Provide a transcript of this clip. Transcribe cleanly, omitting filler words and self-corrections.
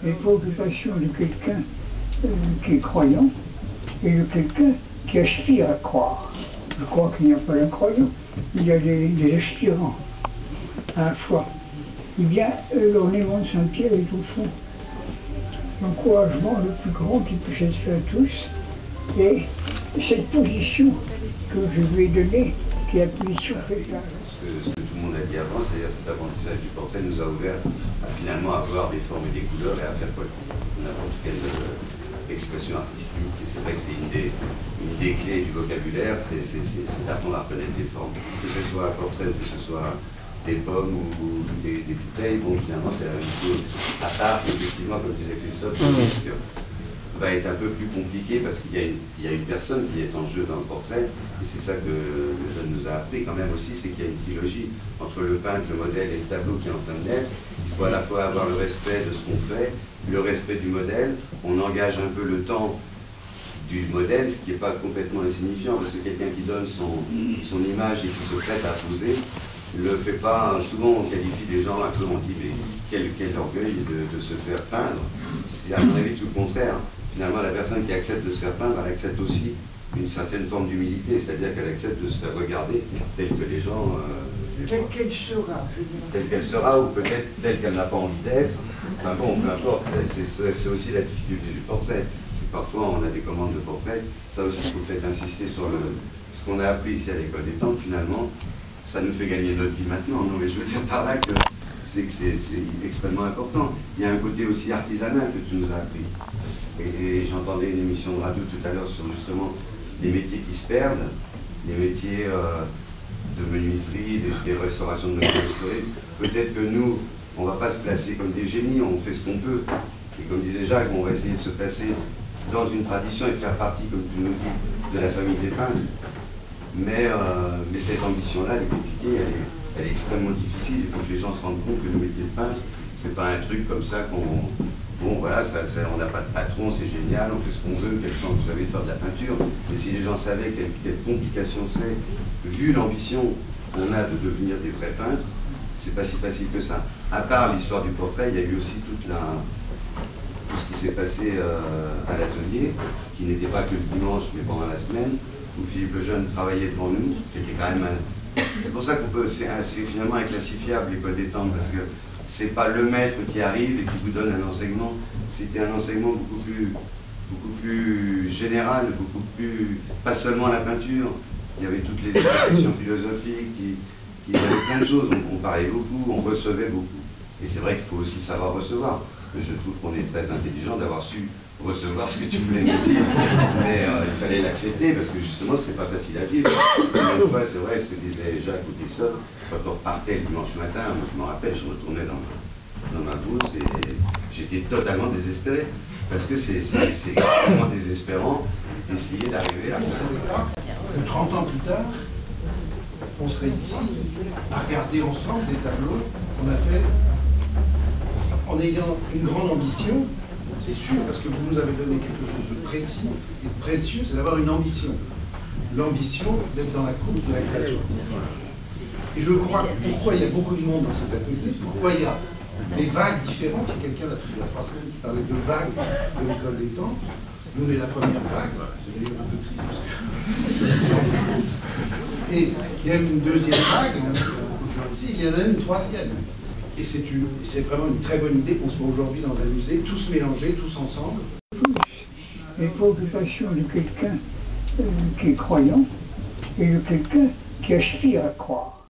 les préoccupations de quelqu'un qui est croyant et de quelqu'un qui aspire à croire. Je crois qu'il n'y a pas d'incroyant, il y a des aspirants à la foi. Eh bien, l'ornement de Saint-Pierre est au fond l'encouragement le plus grand qui puisse être fait à tous. Et cette position que je lui ai donnée, qui appuie sur quelqu'un. Ce que tout le monde a dit avant, c'est-à-dire cet apprentissage du portrait nous a ouvert finalement à voir des formes et des couleurs et à faire n'importe quelle expression artistique. Et c'est vrai que c'est une des clés du vocabulaire, c'est d'apprendre à reconnaître des formes. Que ce soit un portrait, que ce soit des pommes ou des bouteilles, bon finalement c'est la même chose. À part, effectivement, comme disait Christophe, le risque va être un peu plus compliqué parce qu'il y a une personne qui est en jeu dans le portrait, et c'est ça que le jeune nous a appris quand même aussi, c'est qu'il y a une trilogie entre le peintre, le modèle et le tableau qui est en train de naître. Il faut à la fois avoir le respect de ce qu'on fait, le respect du modèle, on engage un peu le temps du modèle, ce qui n'est pas complètement insignifiant, parce que quelqu'un qui donne son image et qui se prête à poser, le fait pas. Souvent on qualifie des gens, on dit mais quel orgueil de se faire peindre. C'est à mon avis tout le contraire. Finalement la personne qui accepte de se faire peindre, elle accepte aussi une certaine forme d'humilité, c'est-à-dire qu'elle accepte de se faire regarder telle que les gens... telle qu'elle sera, je dirais. Telle qu'elle sera, ou peut-être telle qu'elle n'a pas envie d'être. Enfin bon, peu importe, c'est aussi la difficulté du portrait. Parfois on a des commandes de portrait, ça aussi il faut peut-être insister sur ce qu'on a appris ici à l'école des temps, finalement, ça nous fait gagner notre vie maintenant. Non, mais je veux dire par là que c'est extrêmement important. Il y a un côté aussi artisanal que tu nous as appris. Et j'entendais une émission de radio tout à l'heure sur justement des métiers qui se perdent, des métiers de menuiserie, des restaurations de métiers historiques. Peut-être que nous, on ne va pas se placer comme des génies, on fait ce qu'on peut. Et comme disait Jacques, on va essayer de se placer dans une tradition et de faire partie, comme tu nous dis, de la famille des peintres. Mais cette ambition-là, elle est compliquée, elle est extrêmement difficile. Il faut que les gens se rendent compte que le métier de peintre, c'est pas un truc comme ça bon voilà, on n'a pas de patron, c'est génial, on fait ce qu'on veut, quelle chance vous avez de faire de la peinture. Mais si les gens savaient quelle complication c'est, vu l'ambition qu'on a de devenir des vrais peintres, c'est pas si facile que ça. À part l'histoire du portrait, il y a eu aussi tout ce qui s'est passé à l'atelier, qui n'était pas que le dimanche, mais pendant la semaine, où Philippe Lejeune travaillait devant nous, ce qui était quand même c'est pour ça c'est finalement inclassifiable l'école des temps, parce que c'est pas le maître qui arrive et qui vous donne un enseignement, c'était un enseignement beaucoup plus général, beaucoup plus, pas seulement la peinture, il y avait toutes les expressions philosophiques, il y avait plein de choses, on parlait beaucoup, on recevait beaucoup. Et c'est vrai qu'il faut aussi savoir recevoir. Je trouve qu'on est très intelligent d'avoir su recevoir ce que tu voulais nous dire, mais il fallait l'accepter parce que justement c'est pas facile à vivre. Une fois, c'est vrai ce que disait Jacques ou Christophe, quand on repartait le dimanche matin, moi je me rappelle, je retournais dans ma brousse et j'étais totalement désespéré parce que c'est extrêmement désespérant d'essayer d'arriver à ça. 30 ans plus tard, on serait ici à regarder ensemble des tableaux qu'on a fait en ayant une grande ambition, c'est sûr, parce que vous nous avez donné quelque chose de précis et de précieux, c'est d'avoir une ambition. L'ambition d'être dans la coupe de la création artistique. Et je crois, pourquoi il y a beaucoup de monde dans cet atelier, pourquoi il y a des vagues différentes, il y a quelqu'un là, il y a 3 semaines qui parlait de vagues de l'école des temps. Nous, on est la première vague, c'est d'ailleurs un peu triste parce que... Et il y a une deuxième vague, on a beaucoup de gens ici, il y en a une troisième. Et c'est vraiment une très bonne idée qu'on soit aujourd'hui dans un musée, tous mélangés, tous ensemble. Les préoccupations de quelqu'un qui est croyant et de quelqu'un qui aspire à croire.